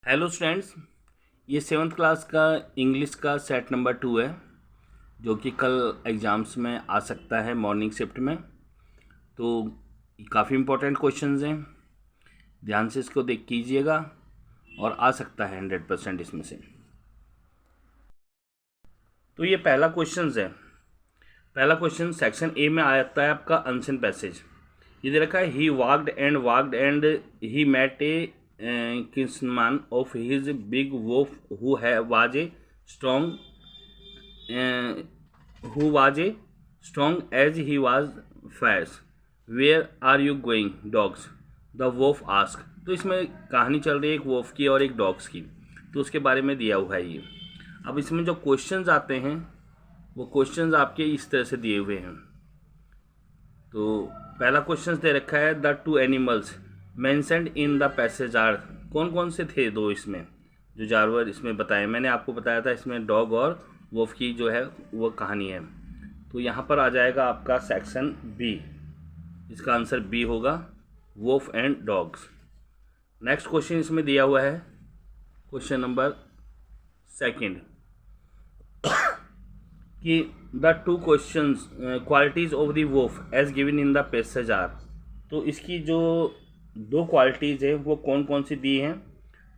Hello students, ये 7th class का English का सेट नंबर 2 है जो कि कल एग्ज़ाम्स में आ सकता है मॉर्निंग शिफ्ट में। तो काफ़ी इम्पोर्टेंट क्वेश्चंस हैं, ध्यान से इसको देख कीजिएगा और आ सकता है 100% इसमें से। तो ये पहला क्वेश्चन है। पहला क्वेश्चन सेक्शन ए में आता है आपका अनसीन पैसेज। ये दे रखा है he walked and he met a kinsman of his big wolf who was a strong as he was fierce. Where are you going, dogs? The wolf asked. तो इसमें कहानी चल रही है एक वोल्फ की और एक डॉग्स की, तो उसके बारे में दिया हुआ है ये। अब इसमें जो क्वेश्चंस आते हैं वो क्वेश्चंस आपके इस तरह से दिए हुए हैं। तो पहला क्वेश्चन दे रखा है the two animals mentioned in the passage are. कौन कौन से थे दो इसमें जो जानवर इसमें बताए? मैंने आपको बताया था इसमें डॉग और वोल्फ की जो है वो कहानी है। तो यहाँ पर आ जाएगा आपका सेक्शन बी, इसका आंसर बी होगा, wolf and dogs. Next question इसमें दिया हुआ है क्वेश्चन नंबर 2 कि the two questions qualities of the wolf as given in the passage are. तो इसकी जो दो क्वालिटीज़ है वो कौन कौन सी दी हैं?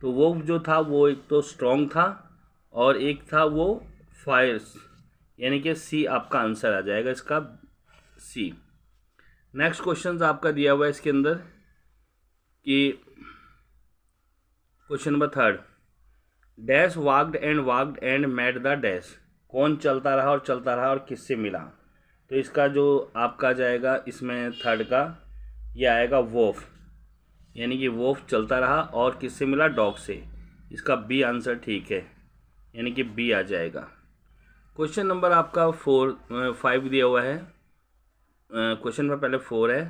तो वो जो था वो एक तो स्ट्रॉन्ग था और एक था वो फायर्स, यानी कि सी आपका आंसर आ जाएगा इसका सी। नेक्स्ट क्वेश्चन आपका दिया हुआ है इसके अंदर कि question number 3 dash walked and met the dash. कौन चलता रहा और किससे मिला? तो इसका जो आपका जाएगा इसमें थर्ड का ये आएगा वोल्फ, यानी कि वोल्फ चलता रहा और किससे मिला? डॉग से। इसका बी आंसर ठीक है, यानी कि बी आ जाएगा। क्वेश्चन नंबर आपका 5 दिया हुआ है। क्वेश्चन में पहले 4 है।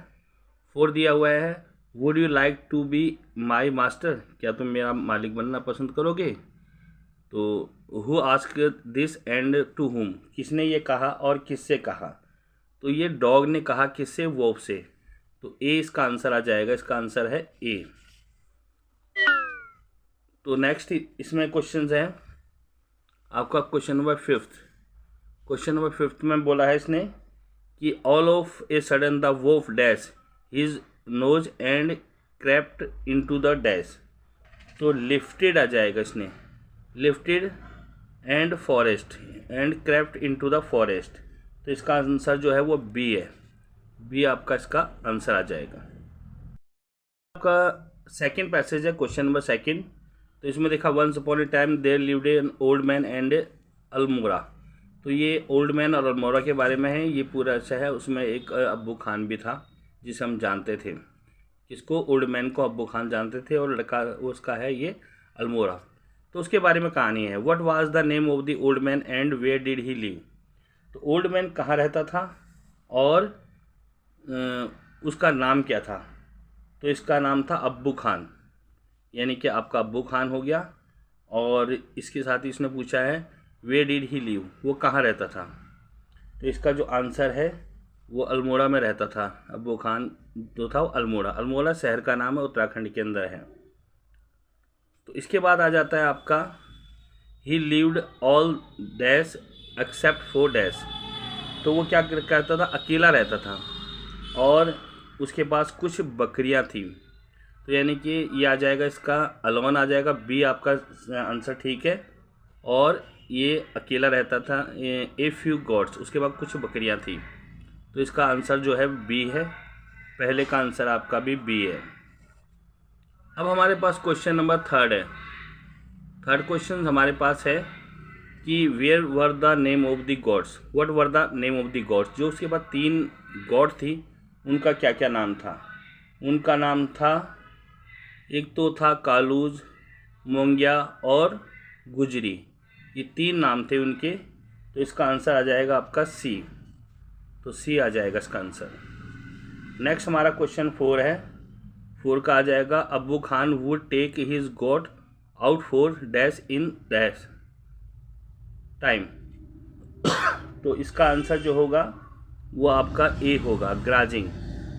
4 दिया हुआ है would you like to be my master. क्या तुम मेरा मालिक बनना पसंद करोगे? तो who ask this and to whom. किसने ये कहा और किससे कहा? तो ये डॉग ने कहा किससे? वोल्फ से। तो ए इसका आंसर आ जाएगा, इसका आंसर है ए। तो नेक्स्ट इसमें क्वेश्चन है आपका क्वेश्चन नंबर 5। क्वेश्चन नंबर 5 में बोला है इसने कि all of a sudden the Wolff dash his nose and crept into the dash. तो लिफ्टेड आ जाएगा इसने, lifted and forest and crept into the forest. तो इसका आंसर जो है वो बी है, बी आपका इसका आंसर आ जाएगा। आपका सेकंड पैसेज है क्वेश्चन नंबर 2। तो इसमें देखा once upon a time there lived an old man and Almora. तो ये ओल्ड मैन और अल्मोरा के बारे में है, ये पूरा अच्छा है। उसमें एक अब्बू खान भी था जिसे हम जानते थे, किसको? ओल्ड मैन को अब्बू खान जानते थे और लड़का उसका है ये अल्मोरा। तो उसके बारे में कहानी है what was the name of the old man and where did he live. तो ओल्ड मैन कहाँ रहता था और उसका नाम क्या था? तो इसका नाम था अब्बू खान, यानी कि आपका अब्बू खान हो गया। और इसके साथ ही इसने पूछा है वे डिड ही लिव, वो कहाँ रहता था? तो इसका जो आंसर है वो अल्मोड़ा में रहता था। अब्बू खान जो था वो अल्मोड़ा शहर का नाम है, उत्तराखंड के अंदर है। तो इसके बाद आ जाता है आपका he lived all dash except 4 dash. तो वो क्या करता था? अकेला रहता था और उसके पास कुछ बकरियां थी। तो यानी कि ये आ जाएगा इसका अलोन आ जाएगा, बी आपका आंसर ठीक है। और ये अकेला रहता था, ए फ्यू गॉड्स, उसके बाद कुछ बकरियां थी। तो इसका आंसर जो है बी है, पहले का आंसर आपका भी बी है। अब हमारे पास क्वेश्चन नंबर 3 है। थर्ड क्वेश्चन हमारे पास है कि where were the name of the gods, what were the name of the gods. जो उसके बाद 3 गॉड थी उनका क्या क्या नाम था? उनका नाम था, एक तो था कालूज, मोंगिया और गुजरी, ये 3 नाम थे उनके। तो इसका आंसर आ जाएगा आपका सी। तो सी आ जाएगा इसका आंसर। नेक्स्ट हमारा क्वेश्चन 4 है। 4 का आ जाएगा Abbu Khan would take his goat out for dash in dash time. तो इसका आंसर जो होगा वो आपका ए होगा, grazing.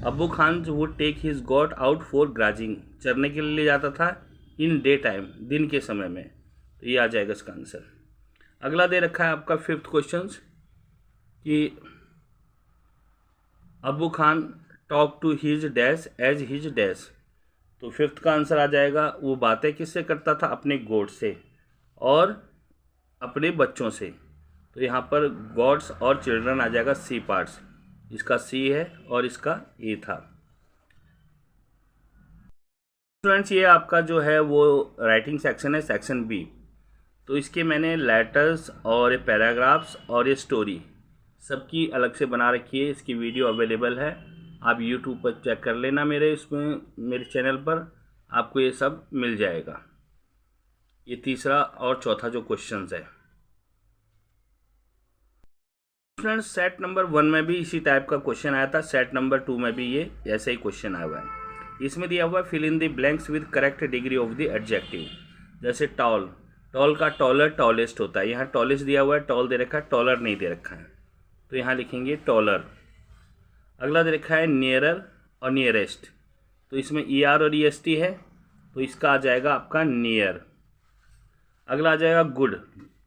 Abbu Khan would take his goat out for grazing, चरने के लिए ले जाता था इन डे टाइम, दिन के समय में। तो ये आ जाएगा इसका आंसर। अगला दे रखा है आपका 5th क्वेश्चन कि Abu Khan talk to his dash as his dash. तो 5th का आंसर आ जाएगा वो बातें किससे करता था, अपने गॉड से और अपने बच्चों से। तो यहाँ पर गॉड्स और चिल्ड्रन आ जाएगा सी पार्ट्स, इसका सी है और इसका ए था। स्टूडेंट्स ये आपका जो है वो राइटिंग सेक्शन है, सेक्शन बी। तो इसके मैंने लेटर्स और ये पैराग्राफ्स और ये स्टोरी सबकी अलग से बना रखी है। इसकी वीडियो अवेलेबल है, आप यूट्यूब पर चेक कर लेना, मेरे चैनल पर आपको ये सब मिल जाएगा। ये तीसरा और चौथा जो क्वेश्चंस है फ्रेंड्स, सेट नंबर 1 में भी इसी टाइप का क्वेश्चन आया था, सेट नंबर 2 में भी ये ऐसा ही क्वेश्चन आया हुआ है। इसमें दिया हुआ है fill in the blanks with correct degree of the adjective. जैसे टॉल, टॉल का टॉलर टॉलेस्ट होता है, यहाँ टॉलेस्ट दिया हुआ है, टॉल दे रखा है, टॉलर नहीं दे रखा है, तो यहाँ लिखेंगे टॉलर। अगला दे रखा है नियरर और नियरेस्ट, तो इसमें ई आर और ई एस टी है, तो इसका आ जाएगा आपका नियर। अगला आ जाएगा गुड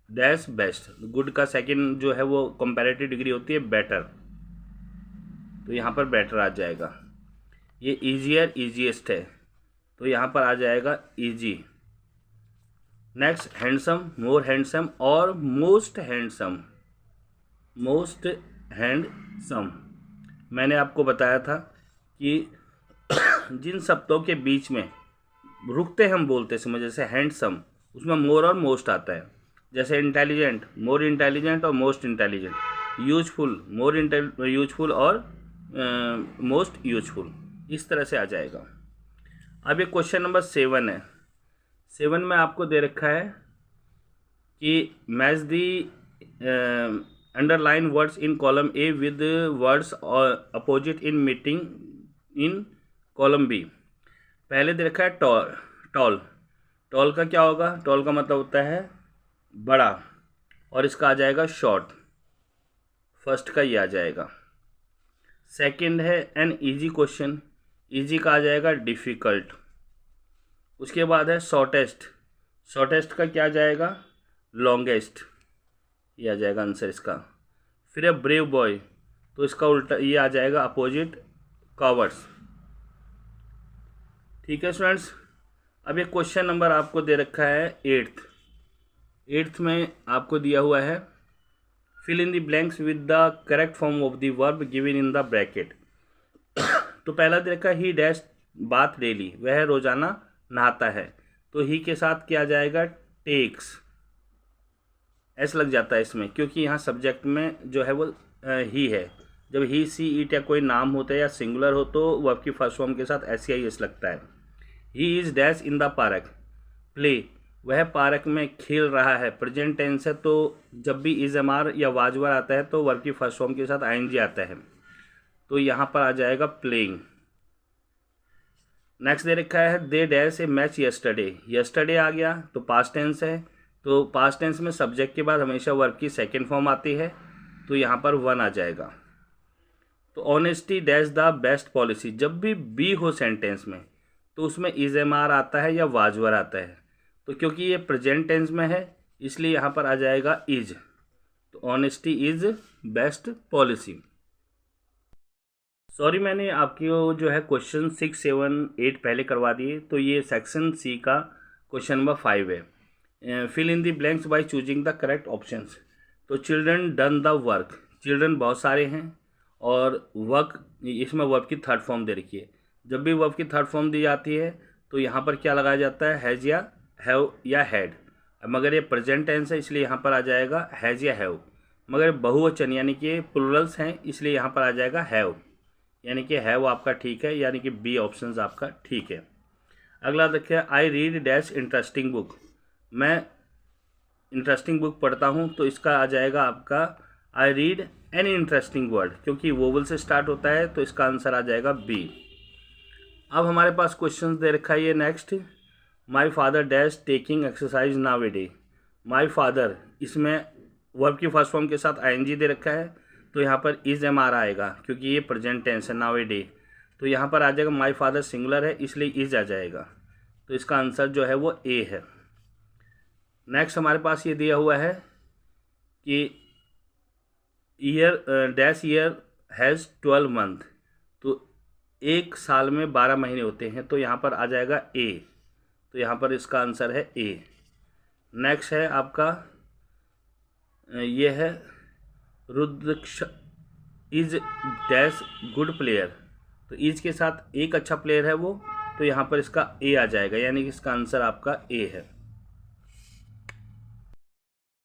डैश बेस्ट, गुड का सेकंड जो है वो कंपैरेटिव डिग्री होती है बेटर, तो यहाँ पर बेटर आ जाएगा। ये ईजियर ईजीएस्ट है, तो यहाँ पर आ जाएगा ईजी। नेक्स्ट हैंडसम, मोर हैंडसम और मोस्ट हैंडसम, मोस्ट हैंडसम। मैंने आपको बताया था कि जिन शब्दों के बीच में रुकते हम बोलते समय, जैसे हैंडसम उसमें मोर और मोस्ट आता है। जैसे इंटेलिजेंट, मोर इंटेलिजेंट और most intelligent. Useful, more useful और मोस्ट यूजफुल, इस तरह से आ जाएगा। अब ये क्वेश्चन नंबर 7 है। 7 में आपको दे रखा है कि match the underlined words in column A with words opposite in meaning in column B. पहले दे रखा है टॉल, टॉल का क्या होगा, टॉल का मतलब होता है बड़ा, और इसका आ जाएगा शॉर्ट, फर्स्ट का ये आ जाएगा। सेकंड है एन इजी क्वेश्चन, इजी का आ जाएगा डिफ़िकल्ट। उसके बाद है शॉर्टेस्ट, शॉर्टेस्ट का क्या आ जाएगा लॉन्गेस्ट, ये आ जाएगा आंसर इसका। फिर है ब्रेव बॉय, तो इसका उल्टा ये आ जाएगा अपोजिट कॉवर्ड्स। ठीक है स्टूडेंट्स, अब ये क्वेश्चन नंबर आपको दे रखा है 8th में आपको दिया हुआ है fill in the blanks with the correct form of the verb given in the bracket. तो पहला दे रखा है ही डैश बाथ डेली, वह रोजाना नहाता है, तो ही के साथ क्या आ जाएगा टेक्स, एस लग जाता है इसमें, क्योंकि यहाँ सब्जेक्ट में जो है वो ही है। जब ही सी इट या कोई नाम होता है या सिंगुलर हो तो वर्ब की फर्स्ट फॉर्म के साथ एस या एस लगता है। He is dash in the park play, वह पार्क में खेल रहा है, प्रेजेंट टेंस है, तो जब भी इज एम आर या वाजवर आता है तो वर्ब की फर्स्ट फॉर्म के साथ आईएनजी आता है, तो यहाँ पर आ जाएगा प्लेइंग। नेक्स्ट दे रखा है they dash a match yesterday, yesterday आ गया तो पास्ट टेंस है, तो पास्ट टेंस में सब्जेक्ट के बाद हमेशा वर्ब की सेकेंड फॉर्म आती है, तो यहाँ पर 1 आ जाएगा। तो honesty dash the best policy, जब भी बी हो सेंटेंस में तो उसमें इज एम आर आता है या वाजवर आता है, तो क्योंकि ये प्रेजेंट टेंस में है इसलिए यहाँ पर आ जाएगा इज, तो honesty is best policy. Sorry मैंने आपको जो है क्वेश्चन 6, 7, 8 पहले करवा दिए, तो ये सेक्शन सी का क्वेश्चन नंबर 5 है। Fill in the blanks by choosing the correct options. तो children done the work, children बहुत सारे हैं और वर्क इसमें वर्ब की थर्ड फॉर्म दे रखी है। जब भी वर्ब की थर्ड फॉर्म दी जाती है तो यहाँ पर क्या लगाया जाता है हैज़ या हैव या हैड, मगर ये प्रेजेंट टेंस है इसलिए यहाँ पर आ जाएगा हैज़ या हैव, मगर बहुवचन यानी कि प्लूरल्स हैं इसलिए यहाँ पर आ जाएगा हैव, यानी कि हैव आपका ठीक है, यानी कि बी ऑप्शन आपका ठीक है। अगला देखिए I read dash interesting book, मैं इंटरेस्टिंग बुक पढ़ता हूँ, तो इसका आ जाएगा आपका I read an interesting word, क्योंकि वोवल से स्टार्ट होता है तो इसका आंसर आ जाएगा बी। अब हमारे पास क्वेश्चन दे रखा है ये next, my father dash taking exercise now a day, my father इसमें वर्ब की फर्स्ट फॉर्म के साथ आईएनजी दे रखा है, तो यहाँ पर इज एम आर आएगा क्योंकि ये प्रेजेंट टेंस है नाउ ए डे, तो यहाँ पर आ जाएगा माई फादर सिंगुलर है इसलिए इज आ जाएगा। तो इसका आंसर जो है वो ए है। नेक्स्ट हमारे पास ये दिया हुआ है कि year dash year has 12 month, तो एक साल में 12 महीने होते हैं, तो यहाँ पर आ जाएगा ए, तो यहाँ पर इसका आंसर है ए। नेक्स्ट है आपका ये है रुद्रक्ष इज डैश गुड प्लेयर, तो इज के साथ एक अच्छा प्लेयर है वो, तो यहाँ पर इसका ए आ जाएगा, यानी कि इसका आंसर आपका ए है।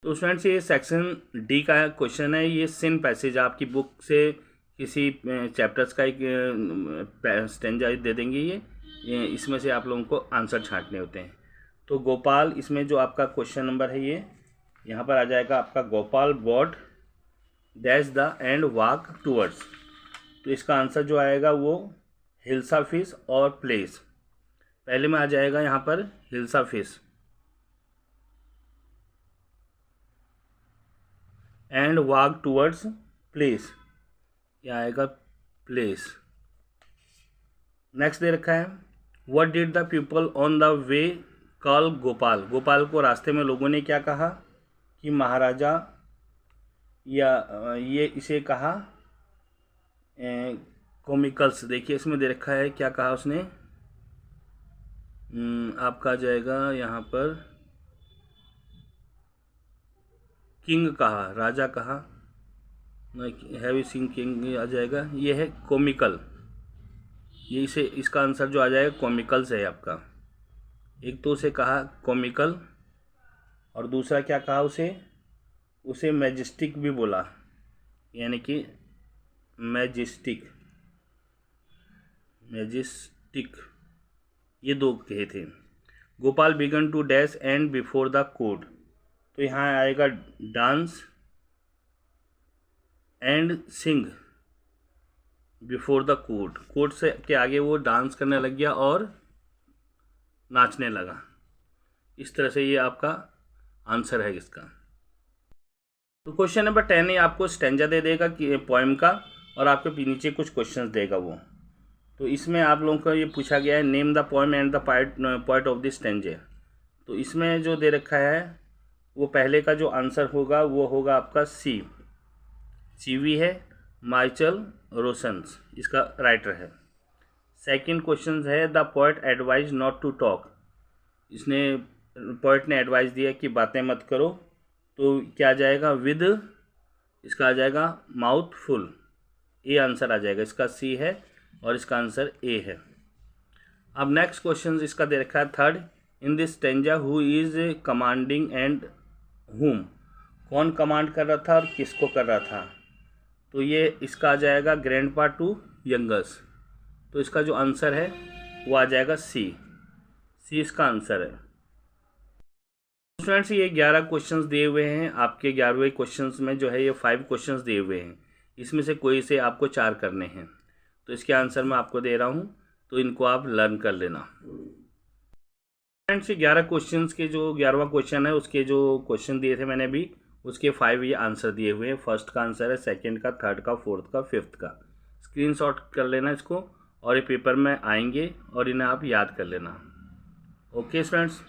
तो स्टूडेंट्स ये सेक्शन डी का क्वेश्चन है। ये सिन पैसेज आपकी बुक से किसी चैप्टर्स का एक स्टेंजा दे देंगे, ये इसमें से आप लोगों को आंसर छांटने होते हैं। तो गोपाल, इसमें जो आपका क्वेश्चन नंबर है ये यहाँ पर आ जाएगा आपका, Gopal bought dash the and walk towards, तो इसका आंसर जो आएगा वो हिल्सा फिश और प्लेस। पहले में आ जाएगा यहाँ पर hilsa fish and walk towards place, यह आएगा प्लेस। नेक्स्ट दे रखा है what did the people on the way call Gopal, Gopal को रास्ते में लोगों ने क्या कहा कि महाराजा, या ये इसे कहा कॉमिकल्स। देखिए इसमें दे रखा है क्या कहा उसने, आपका जाएगा यहाँ पर किंग कहा, राजा कहा, हैवी सिंग किंग आ जाएगा, ये है कॉमिकल, ये इसे इसका आंसर जो आ जाएगा कॉमिकल्स है आपका। एक तो उसे कहा कॉमिकल और दूसरा क्या कहा उसे मैजेस्टिक भी बोला, यानी कि मैजेस्टिक, ये दो कहे थे। Gopal began to dash and before the court, तो यहाँ आएगा dance and sing before the court, court से के आगे वो डांस करने लग गया और नाचने लगा। इस तरह से ये आपका आंसर है इसका। तो क्वेश्चन नंबर 10 ये आपको स्टेंजा दे देगा कि पोएम का, और आपके नीचे कुछ क्वेश्चंस देगा वो। तो इसमें आप लोगों को ये पूछा गया है name the poem and the poet of this stanza. तो इसमें जो दे रखा है वो पहले का जो आंसर होगा वो होगा आपका सीवी है, माइचल रोशंस इसका राइटर है। सेकंड क्वेश्चन है the poet advise not to talk, इसने पोएट ने एडवाइस दिया कि बातें मत करो, तो क्या आ जाएगा विद, इसका आ जाएगा माउथ फुल, ए आंसर आ जाएगा, इसका सी है और इसका आंसर ए है। अब नेक्स्ट क्वेश्चन इसका दे रखा है third, in this stanza who is commanding and हुम, कौन कमांड कर रहा था और किसको कर रहा था, तो ये इसका आ जाएगा ग्रैंडपा टू यंगर्स, तो इसका जो आंसर है वो आ जाएगा सी इसका आंसर है। स्टूडेंट्स ये 11 क्वेश्चंस दिए हुए हैं आपके 11वें क्वेश्चंस में जो है ये 5 क्वेश्चंस दिए हुए हैं, इसमें से कोई से आपको 4 करने हैं, तो इसके आंसर मैं आपको दे रहा हूँ, तो इनको आप लर्न कर लेना। फ्रेंड्स 11 क्वेश्चंस के जो 11वां क्वेश्चन है उसके जो क्वेश्चन दिए थे मैंने अभी, उसके 5 ये आंसर दिए हुए हैं। फर्स्ट का आंसर है, सेकंड का, थर्ड का, फोर्थ का, फिफ्थ का। स्क्रीनशॉट कर लेना इसको और ये पेपर में आएंगे और इन्हें आप याद कर लेना। Okay friends.